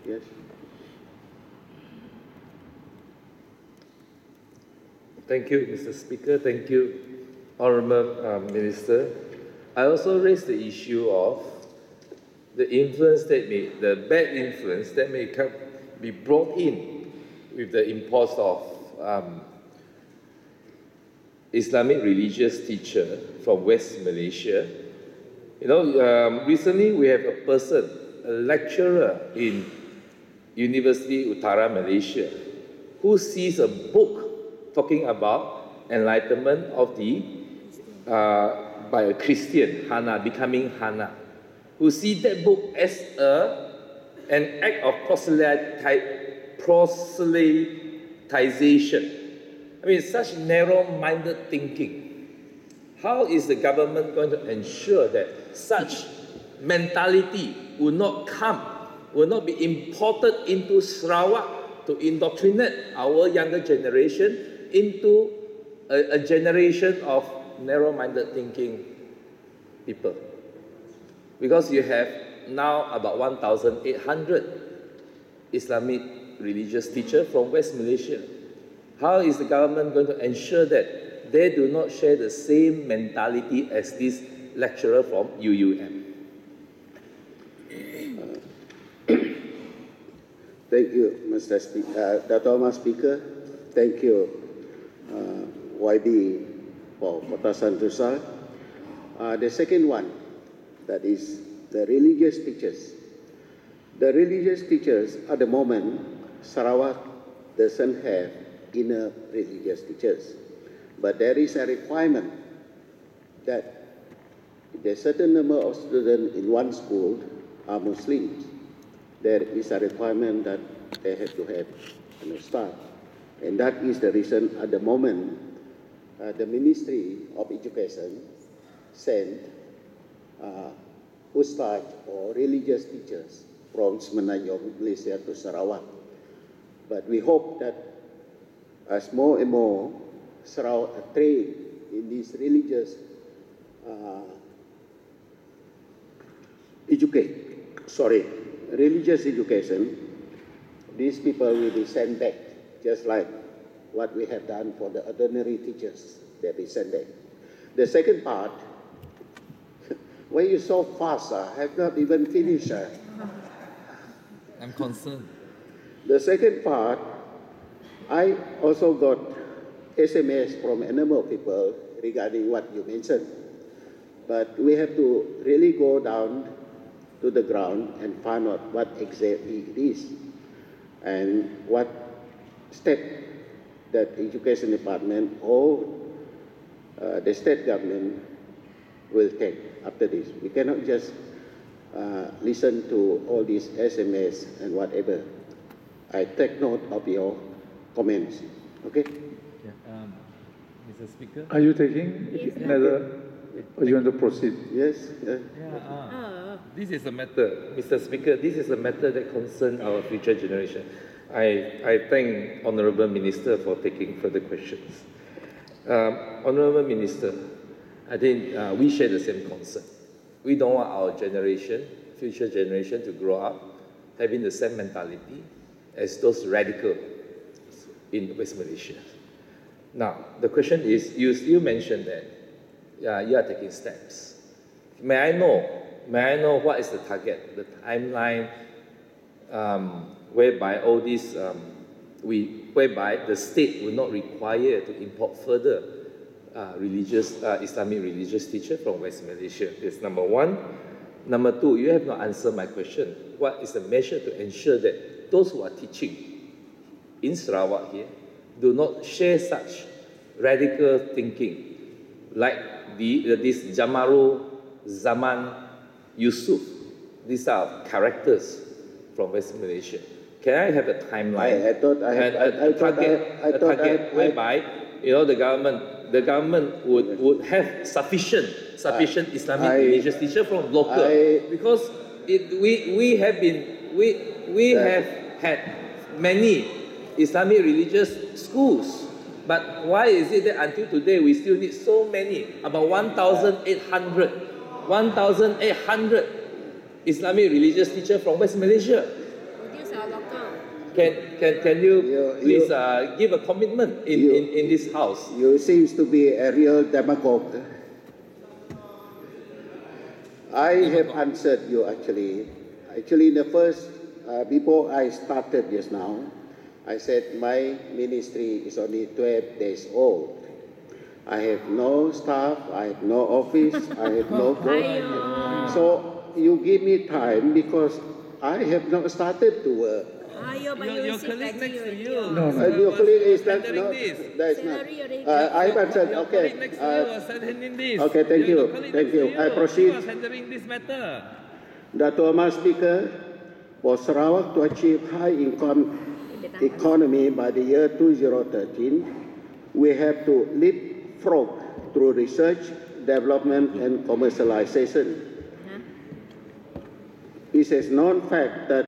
Yes. Thank you, Mr. Speaker. Thank you, Honourable Minister. I also raised the issue of the influence that the bad influence that may be brought in with the import of Islamic religious teacher from West Malaysia. You know, recently we have a person, a lecturer in University Utara Malaysia, who sees a book talking about enlightenment of the by a Christian, Hannah, becoming Hannah, who see that book as an act of proselytization. I mean, such narrow-minded thinking. How is the government going to ensure that such mentality will not be imported into Sarawak to indoctrinate our younger generation into a generation of narrow-minded thinking people? Because you have now about 1,800 Islamic religious teachers from West Malaysia. How is the government going to ensure that they do not share the same mentality as this lecturer from UUM? Thank you, Mr. Speaker. Dr. Speaker, thank you, YB, for Potasan Tusa. The second one, that is the religious teachers. The religious teachers, at the moment, Sarawak doesn't have enough religious teachers. But there is a requirement that if a certain number of students in one school are Muslims, there is a requirement that they have to have staff. And that is the reason at the moment the Ministry of Education sent Ustaz or religious teachers from Semenanjung, Malaysia to Sarawak. But we hope that as more and more Sarawak are trained in this religious religious education, these people will be sent back, just like what we have done for the ordinary teachers, they'll be sent back. The second part, why you so fast? I have not even finished. I'm concerned. The second part, I also got SMS from a number of people regarding what you mentioned. But we have to really go down to the ground and find out what exactly it is and what step that the education department or the state government will take after this. We cannot just listen to all these SMS and whatever. I take note of your comments. Okay? Yeah. Mr. Speaker? Are you taking another, or you want to proceed? Yes. This is a matter, Mr. Speaker, this is a matter that concerns our future generation. I thank Honourable Minister for taking further questions. Honourable Minister, I think we share the same concern. We don't want our generation, future generation, to grow up having the same mentality as those radicals in West Malaysia. Now, the question is, you mentioned that you are taking steps. May I know what is the target, the timeline, whereby all this, whereby the state will not require to import further Islamic religious teacher from West Malaysia? That's number one. Number two, you have not answered my question. What is the measure to ensure that those who are teaching in Sarawak here do not share such radical thinking like this Kamarul Zaman Yusuf? These are characters from West Malaysia. Can I have a timeline? I thought I had a target whereby the government would have sufficient Islamic religious teacher from local, because we have had many Islamic religious schools. But why is it that until today we still need so many, about 1,800 Islamic religious teachers from West Malaysia? Can you please give a commitment in this house? You seems to be a real demagogue. I have answered you actually. Actually, in the first, before I started just now, I said my ministry is only 12 days old. I have no staff, I have no office, I have no board. So you give me time because I have not started to work. Your colleague next to you. No. Your colleague is that Sending no, this. that is not. I have answered. Your Okay. colleague next to you was sending this. Okay, thank Your you. colleague Thank next to you. I proceed. You are handling this matter. Dato' Mas Speaker, for Sarawak to achieve high income economy by the year 2013, we have to leapfrog through research, development, and commercialization. It is known fact that